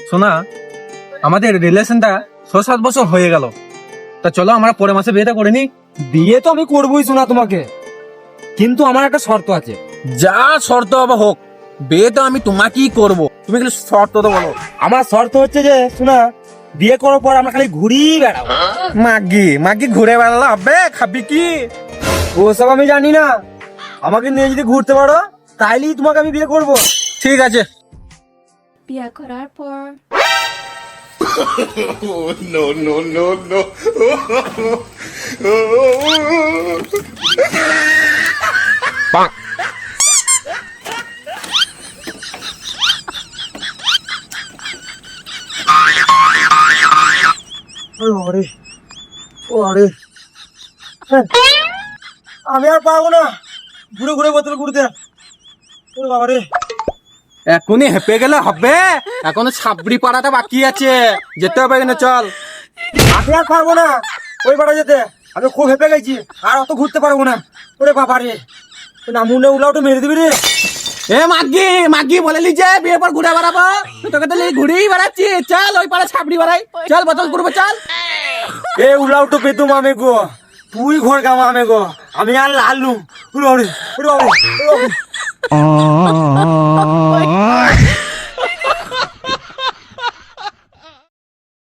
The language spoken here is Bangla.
শোনা, আমাদের রিলেশনটা 6-7 বছর হয়ে গেল, তা চলো আমরা পরের মাসে বিয়েটা করে নি। বিয়ে তো আমি করবোই শোনা তোমাকে, কিন্তু আমার একটা শর্ত আছে। যা শর্ত হবে হোক, বিয়ে তো আমি তোমাকেই করব, তুমি কিন্তু শর্ত তো বলো। আমার শর্ত হচ্ছে যে শোনা, বিয়ে করার পর আমরা খালি ঘুরি বেড়াবো। মাগি ঘুরে বেড়ালে হবে? খাবি কি? ওসব আমি জানি না, আমাকে নিয়ে যদি ঘুরতে পারো তাইলেই তোমাকে আমি বিয়ে করব। ঠিক আছে। বিয়ে করার পর ওরে ওরে, আমি আর পারবো না ঘুরে ঘুরে বোতল ঘুরতে। ওরে বাবা রে, এখনই হেপে গেলে হবে? এখনো ছাবড়ি পাড়াটা বাকি আছে, যেতে হবে কেন, চল। আমি আর পারবো না ওই পাড়া যেতে, আমি খুব হেঁপে গেছি, আর অত ঘুরতে পারবো না। ওরে বাবা রে, নামুনে উলাওটা মেরে দিবি রে। এ মাগি বলে লিজে বিয়ে পর ঘুরে বেড়াবো, তোকে তো ঘুরেই বেড়াচ্ছি, চল ওই পাড়া ছাবড়ি বাড়াই, চল বোতল করবো, চল। এ উলাওটো পেতুম আমি গো, তুই ঘর গামা আমি গো, আমি আর লালু। ওরে ওরে ওরে বাবা রে, ওরে বাবা রে।